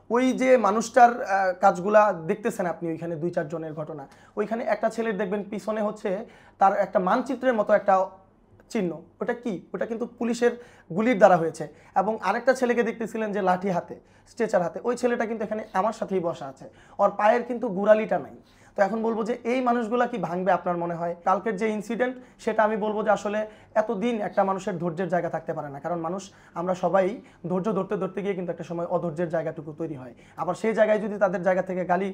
ওই যে মানুষটার কাজগুলা দেখতেছেন আপনি, ওইখানে 2-4 জনের ঘটনা, ওইখানে একটা ছেলের দেখবেন পিছনে হচ্ছে তার একটা মানচিত্রের মতো একটা চিহ্ন, ওটা কি, ওটা কিন্তু পুলিশের গুলির দ্বারা হয়েছে। এবং আরেকটা ছেলেকে দেখতেছিলেন যে লাঠি হাতে, স্ট্রেচার হাতে, ওই ছেলেটা কিন্তু এখানে আমার সাথেই বসা আছে, ওর পায়ের কিন্তু গোড়ালিটা নাই। তো এখন বলবো যে এই মানুষগুলা কি ভাঙবে আপনার মনে হয়? কালকের যে ইনসিডেন্ট, সেটা আমি বলবো যে আসলে এতদিন একটা মানুষের ধৈর্যের জায়গা থাকতে পারে না, কারণ মানুষ আমরা সবাই ধৈর্য ধরতে ধরতে গিয়ে কিন্তু একটা সময় অধৈর্যের জায়গাটুকু তৈরি হয়। আবার সেই জায়গায় যদি তাদের জায়গা থেকে গালি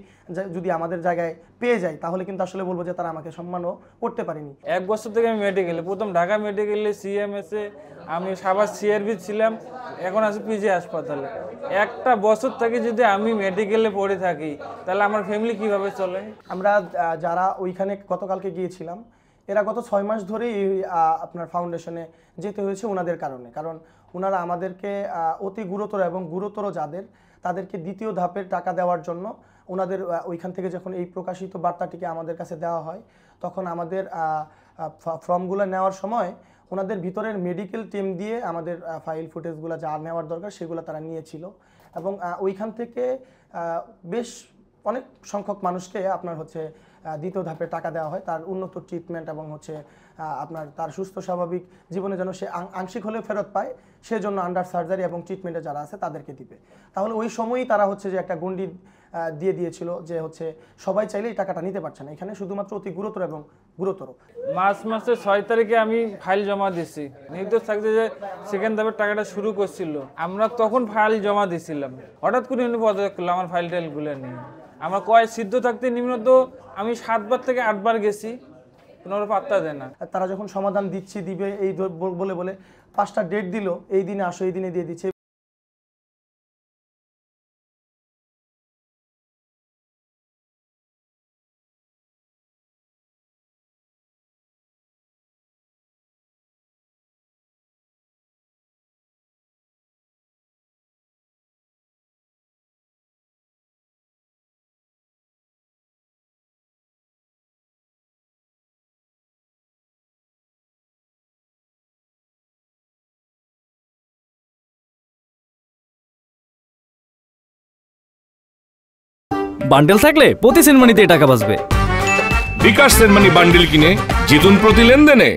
যদি আমাদের জায়গায় পেয়ে যায়, তাহলে কিন্তু আসলে বলবো যে তারা আমাকে সম্মানও করতে পারেনি। 1 বছর থেকে আমি মেডিকেলে, প্রথম ঢাকা মেডিকেলে সিএমএসে, আমি সাভার সিআরবি ছিলাম, এখন আছি পিজি হাসপাতালে। একটা বছর থেকে যদি আমি মেডিকেলে পড়ে থাকি, তাহলে আমার ফ্যামিলি কিভাবে চলে? আমরা যারা ওইখানে গতকালকে গিয়েছিলাম, এরা গত 6 মাস ধরেই আপনার ফাউন্ডেশনে যেতে হয়েছে ওনাদের কারণে, কারণ ওনারা আমাদেরকে অতি গুরুতর এবং গুরুতর যাদের, তাদেরকে দ্বিতীয় ধাপের টাকা দেওয়ার জন্য ওনাদের ওইখান থেকে যখন এই প্রকাশিত বার্তাটিকে আমাদের কাছে দেওয়া হয়, তখন আমাদের ফর্মগুলো নেওয়ার সময় ওনাদের ভিতরের মেডিকেল টিম দিয়ে আমাদের ফাইল ফুটেজগুলো যা নেওয়ার দরকার সেগুলো তারা নিয়েছিল। এবং ওইখান থেকে বেশ অনেক সংখ্যক মানুষকে আপনার হচ্ছে দ্বিতীয় ধাপে টাকা দেওয়া হয়, তার উন্নত ট্রিটমেন্ট এবং হচ্ছে আপনার তার সুস্থ স্বাভাবিক জীবনে যেন সে আংশিক হলেও ফেরত পায়, সেজন্য আন্ডার সার্জারি এবং ট্রিটমেন্টে যারা আছে তাদেরকে দিবে। তাহলে ওই সময়ই তারা হচ্ছে যে একটা গণ্ডি দিয়ে দিয়েছিল যে হচ্ছে সবাই চাইলে এই টাকাটা নিতে পারছে না, এখানে শুধুমাত্র অতি গুরুতর এবং গুরুতর। মার্চ মাসের 6 তারিখে আমি ফাইল জমা দিছি, নির্দেশ থাকছে যে সেকেন্ড ধাপের টাকাটা শুরু করছিল, আমরা তখন ফাইল জমা দিছিলাম। হঠাৎ করে উনি পদত্যাগ করলো আমার ফাইল টাইলগুলো নিয়ে। আমার কয় সিদ্ধ থাকতে নিম্নত আমি 7 বার থেকে 8 বার গেছি, কোনো পাত্তা দেয় না। তারা যখন সমাধান দিবে এই বলে বলে 5টা ডেট দিল, এই দিনে আসো, এই দিনে দিয়ে দিচ্ছে। বান্ডেল থাকলে প্রতি সেনমানিতে টাকা বাঁচবে। বিকাশ সেনমানি বান্ডেল কিনে জিতুন প্রতি লেনদেনে।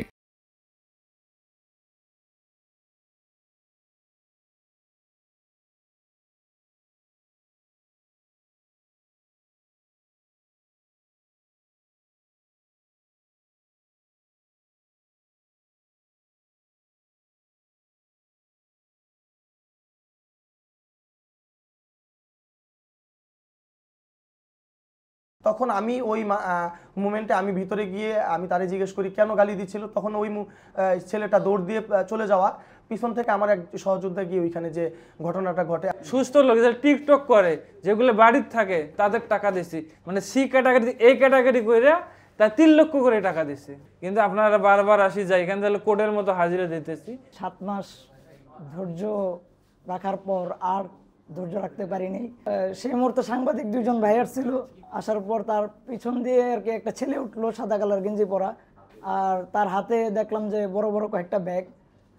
তখন আমি ওই মোমেন্টে আমি ভিতরে গিয়ে আমি তারে জিজ্ঞেস করি কেন গালি দিচ্ছিল, তখন ওই ছেলেটা দৌড় দিয়ে চলে যাওয়া, পিছন থেকে আমার এক সহযোদ্ধা গিয়ে ওইখানে যে ঘটনাটা ঘটে। সুস্থ লোক যারা টিকটক করে, যেগুলো বাড়ির থাকে, তাদের টাকা দিছি, মানে সি ক্যাটাগরি এই ক্যাটাগরি করে তা 3 লক্ষ করে টাকা দিছি। কিন্তু আপনারা বারবার আসি যাই, এখানে তাহলে কোর্টের মতো হাজিরা দিতেছি। 7 মাস ধৈর্য রাখার পর আর ধৈর্য রাখতে পারিনি। সেই মুহূর্তে সাংবাদিক 2 জন ভাইয়ার ছিল, আসার পর তার পিছন দিয়ে আর কি একটা ছেলে উঠলো, সাদা কালার গেঞ্জি পরা, আর তার হাতে দেখলাম যে বড় বড় কয়েকটা ব্যাগ।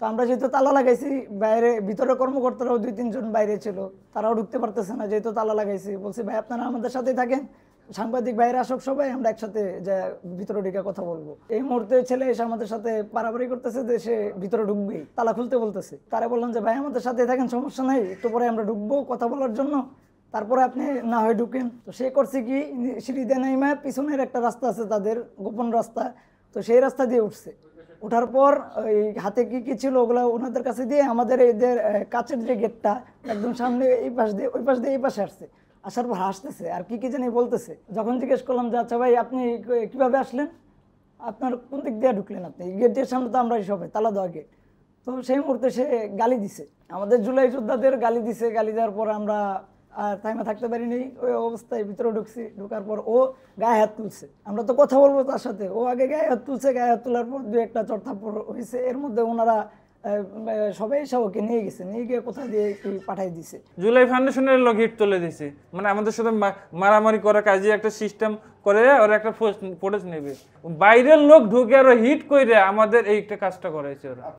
তো আমরা যেহেতু তালা লাগাইছি, বাইরে ভিতরে কর্মকর্তারাও 2-3 জন বাইরে ছিল, তারাও ঢুকতে পারতেছে না, যেহেতু তালা লাগাইছি। বলছি ভাই আপনারা আমাদের সাথেই থাকেন, সাংবাদিক বাইরে আসুক সবাই, আমরা একসাথে যে ভিতরে ঢুকে কথা বলবো। এই মুহূর্তে ছেলে এসে আমাদের সাথে পারাপারি করতেছে যে সে ভিতরে ঢুকবেই, তালা খুলতে বলতেছে। তারা বললাম যে ভাই আমাদের সাথে থাকেন, সমস্যা নাই, একটু পরে আমরা ঢুকবো কথা বলার জন্য, তারপরে আপনি না হয় ঢুকেন। তো সে করছে কি, সিঁড়ি দিয়ে নাইমা পিছনের একটা রাস্তা আছে তাদের গোপন রাস্তা, তো সেই রাস্তা দিয়ে উঠছে। ওঠার পর ওই হাতে কি কি ছিল ওগুলো ওনাদের কাছে দিয়ে আমাদের এই যে কাচের যে গেটটা একদম সামনে, এই পাশ দিয়ে ওই পাশ দিয়ে এই পাশে আসছে। আসার পর হাসতেছে আর কি কি জানি বলতেছে। যখন জিজ্ঞেস করলাম যে আচ্ছা ভাই আপনি কিভাবে আসলেন, আপনার কোন দিক দিয়ে ঢুকলেন, আপনি গেটের সামনে তো আমরা সবাই তালা দেওয়া গেট। তো সেই মুহূর্তে সে গালি দিছে, আমাদের জুলাই যোদ্ধাদের গালি দিছে। গালি দেওয়ার পর আমরা আর টাইমে থাকতে পারিনি, ওই অবস্থায় ভিতরে ঢুকছি। ঢুকার পর ও গায়ে হাত তুলছে, আমরা তো কথা বলবো তার সাথে, ও আগে গায়ে হাত তুলছে। গায়ে হাত তোলার পর 2-1টা চড়থাপ্পড় হয়েছে, এর মধ্যে ওনারা সবাই এসে ওকে নিয়ে গেছে, নিয়ে গিয়ে কোথায় দিয়ে পাঠাই দিছে। জুলাই ফাউন্ডেশনের লোক হিট তুলে দিছে, মানে আমাদের সাথে মারামারি করা কাজে একটা সিস্টেম করে ওরা একটা ফুটেজ নেবে, বাইরের লোক ঢুকে আরো হিট করে আমাদের এইটা কাজটা করাইছে ওরা।